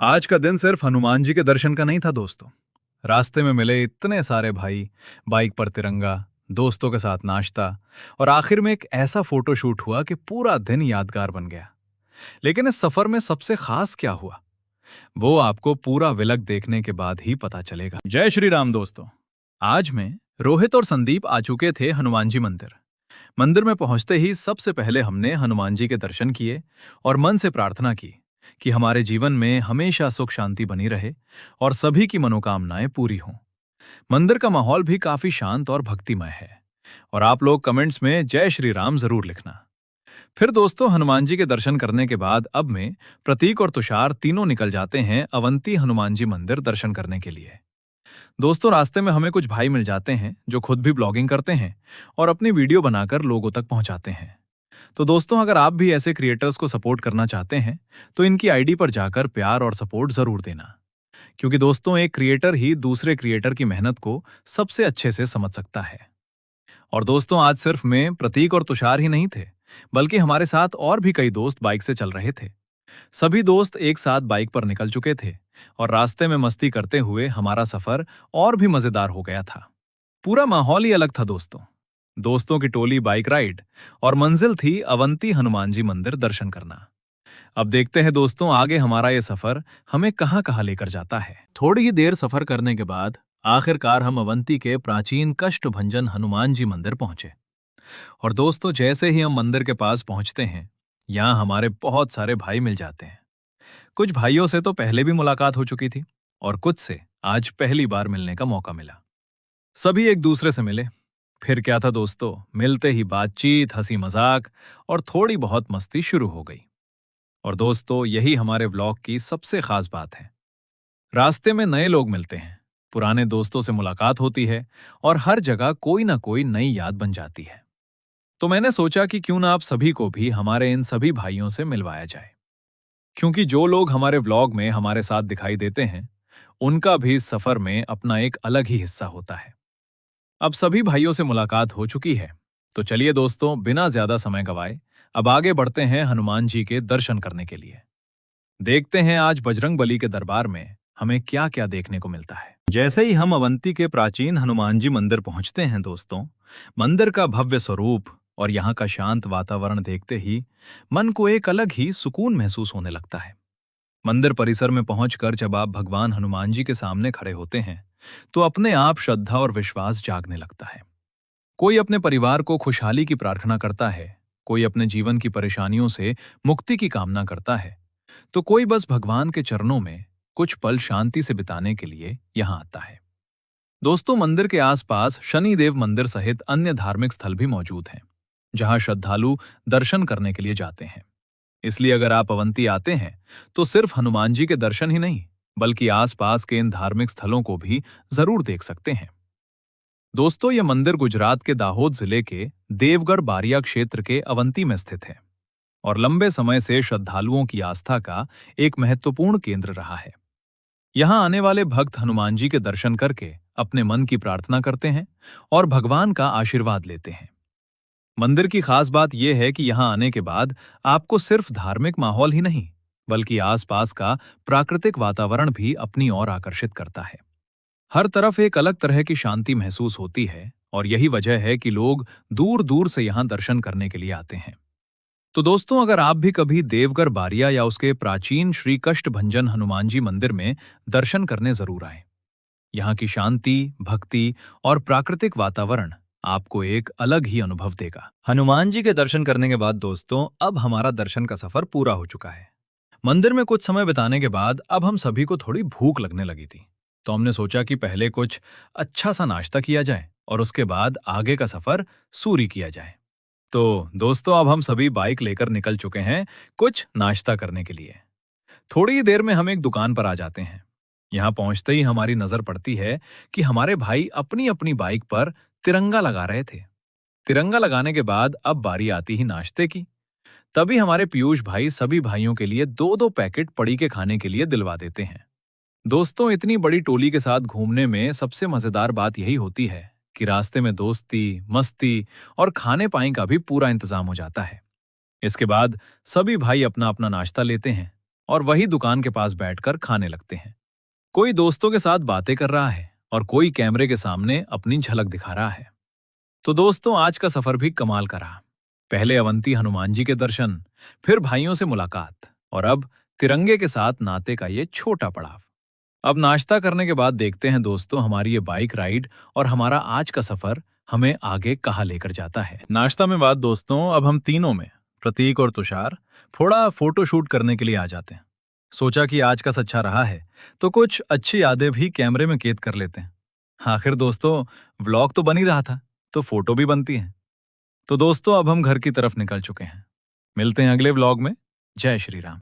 आज का दिन सिर्फ हनुमान जी के दर्शन का नहीं था दोस्तों। रास्ते में मिले इतने सारे भाई, बाइक पर तिरंगा, दोस्तों के साथ नाश्ता और आखिर में एक ऐसा फोटो शूट हुआ कि पूरा दिन यादगार बन गया। लेकिन इस सफर में सबसे खास क्या हुआ, वो आपको पूरा विलग देखने के बाद ही पता चलेगा। जय श्री राम दोस्तों। आज मैं, रोहित और संदीप आ चुके थे हनुमान जी मंदिर। मंदिर में पहुंचते ही सबसे पहले हमने हनुमान जी के दर्शन किए और मन से प्रार्थना की कि हमारे जीवन में हमेशा सुख शांति बनी रहे और सभी की मनोकामनाएं पूरी हों। मंदिर का माहौल भी काफी शांत और भक्तिमय है और आप लोग कमेंट्स में जय श्री राम जरूर लिखना। फिर दोस्तों, हनुमान जी के दर्शन करने के बाद अब मैं, प्रतीक और तुषार तीनों निकल जाते हैं अवंती हनुमान जी मंदिर दर्शन करने के लिए। दोस्तों, रास्ते में हमें कुछ भाई मिल जाते हैं जो खुद भी ब्लॉगिंग करते हैं और अपनी वीडियो बनाकर लोगों तक पहुंचाते हैं। तो दोस्तों, अगर आप भी ऐसे क्रिएटर्स को सपोर्ट करना चाहते हैं तो इनकी आईडी पर जाकर प्यार और सपोर्ट जरूर देना, क्योंकि दोस्तों एक क्रिएटर ही दूसरे क्रिएटर की मेहनत को सबसे अच्छे से समझ सकता है। और दोस्तों, आज सिर्फ मैं, प्रतीक और तुषार ही नहीं थे, बल्कि हमारे साथ और भी कई दोस्त बाइक से चल रहे थे। सभी दोस्त एक साथ बाइक पर निकल चुके थे और रास्ते में मस्ती करते हुए हमारा सफर और भी मजेदार हो गया था। पूरा माहौल ही अलग था दोस्तों। दोस्तों की टोली बाइक राइड और मंजिल थी अवंती हनुमान जी मंदिर दर्शन करना। अब देखते हैं दोस्तों, आगे हमारा ये सफर हमें कहां कहां लेकर जाता है। थोड़ी ही देर सफर करने के बाद आखिरकार हम अवंती के प्राचीन कष्टभंजन हनुमान जी मंदिर पहुंचे। और दोस्तों, जैसे ही हम मंदिर के पास पहुंचते हैं, यहाँ हमारे बहुत सारे भाई मिल जाते हैं। कुछ भाइयों से तो पहले भी मुलाकात हो चुकी थी और कुछ से आज पहली बार मिलने का मौका मिला। सभी एक दूसरे से मिले। फिर क्या था दोस्तों, मिलते ही बातचीत, हंसी मजाक और थोड़ी बहुत मस्ती शुरू हो गई। और दोस्तों, यही हमारे व्लॉग की सबसे खास बात है। रास्ते में नए लोग मिलते हैं, पुराने दोस्तों से मुलाकात होती है और हर जगह कोई ना कोई नई याद बन जाती है। तो मैंने सोचा कि क्यों ना आप सभी को भी हमारे इन सभी भाइयों से मिलवाया जाए, क्योंकि जो लोग हमारे व्लॉग में हमारे साथ दिखाई देते हैं, उनका भी इस सफर में अपना एक अलग ही हिस्सा होता है। अब सभी भाइयों से मुलाकात हो चुकी है, तो चलिए दोस्तों, बिना ज्यादा समय गवाए अब आगे बढ़ते हैं हनुमान जी के दर्शन करने के लिए। देखते हैं आज बजरंगबली के दरबार में हमें क्या क्या देखने को मिलता है। जैसे ही हम अवंती के प्राचीन हनुमान जी मंदिर पहुंचते हैं दोस्तों, मंदिर का भव्य स्वरूप और यहाँ का शांत वातावरण देखते ही मन को एक अलग ही सुकून महसूस होने लगता है। मंदिर परिसर में पहुंचकर जब आप भगवान हनुमान जी के सामने खड़े होते हैं, तो अपने आप श्रद्धा और विश्वास जागने लगता है। कोई अपने परिवार को खुशहाली की प्रार्थना करता है, कोई अपने जीवन की परेशानियों से मुक्ति की कामना करता है, तो कोई बस भगवान के चरणों में कुछ पल शांति से बिताने के लिए यहाँ आता है। दोस्तों, मंदिर के आसपास शनिदेव मंदिर सहित अन्य धार्मिक स्थल भी मौजूद हैं, जहां श्रद्धालु दर्शन करने के लिए जाते हैं। इसलिए अगर आप अवंती आते हैं तो सिर्फ हनुमान जी के दर्शन ही नहीं, बल्कि आसपास के इन धार्मिक स्थलों को भी जरूर देख सकते हैं। दोस्तों, यह मंदिर गुजरात के दाहोद जिले के देवगढ़ बारिया क्षेत्र के अवंती में स्थित है और लंबे समय से श्रद्धालुओं की आस्था का एक महत्वपूर्ण केंद्र रहा है। यहाँ आने वाले भक्त हनुमान जी के दर्शन करके अपने मन की प्रार्थना करते हैं और भगवान का आशीर्वाद लेते हैं। मंदिर की खास बात यह है कि यहाँ आने के बाद आपको सिर्फ धार्मिक माहौल ही नहीं, बल्कि आसपास का प्राकृतिक वातावरण भी अपनी ओर आकर्षित करता है। हर तरफ एक अलग तरह की शांति महसूस होती है और यही वजह है कि लोग दूर दूर से यहाँ दर्शन करने के लिए आते हैं। तो दोस्तों, अगर आप भी कभी देवगढ़ बारिया या उसके प्राचीन श्री कष्टभंजन हनुमान जी मंदिर में दर्शन करने जरूर आए। यहाँ की शांति, भक्ति और प्राकृतिक वातावरण आपको एक अलग ही अनुभव देगा। हनुमान जी के दर्शन करने के बाद दोस्तों, अब हमारा दर्शन का सफर पूरा हो चुका है। मंदिर में कुछ समय बिताने के बाद अब हम सभी को थोड़ी भूख लगने लगी थी, तो हमने सोचा कि पहले कुछ अच्छा सा नाश्ता किया जाए और उसके बाद आगे का सफर सूरी किया जाए। तो दोस्तों, अब हम सभी बाइक लेकर निकल चुके हैं कुछ नाश्ता करने के लिए। थोड़ी ही देर में हम एक दुकान पर आ जाते हैं। यहाँ पहुंचते ही हमारी नजर पड़ती है कि हमारे भाई अपनी अपनी बाइक पर तिरंगा लगा रहे थे। तिरंगा लगाने के बाद अब बारी आती ही नाश्ते की। तभी हमारे पीयूष भाई सभी भाइयों के लिए दो दो पैकेट पड़ी के खाने के लिए दिलवा देते हैं। दोस्तों, इतनी बड़ी टोली के साथ घूमने में सबसे मजेदार बात यही होती है कि रास्ते में दोस्ती, मस्ती और खाने पानी का भी पूरा इंतजाम हो जाता है। इसके बाद सभी भाई अपना अपना नाश्ता लेते हैं और वही दुकान के पास बैठकर खाने लगते हैं। कोई दोस्तों के साथ बातें कर रहा है और कोई कैमरे के सामने अपनी झलक दिखा रहा है। तो दोस्तों, आज का सफर भी कमाल का रहा। पहले अवंती हनुमान जी के दर्शन, फिर भाइयों से मुलाकात और अब तिरंगे के साथ नाते का ये छोटा पड़ाव। अब नाश्ता करने के बाद देखते हैं दोस्तों, हमारी ये बाइक राइड और हमारा आज का सफर हमें आगे कहाँ लेकर जाता है। नाश्ता में बात दोस्तों, अब हम तीनों में, प्रतीक और तुषार, थोड़ा फोटो शूट करने के लिए आ जाते हैं। सोचा कि आज का सच्चा रहा है तो कुछ अच्छी यादें भी कैमरे में कैद कर लेते हैं। आखिर दोस्तों, व्लॉग तो बन ही रहा था तो फोटो भी बनती है। तो दोस्तों, अब हम घर की तरफ निकल चुके हैं। मिलते हैं अगले व्लॉग में। जय श्री राम।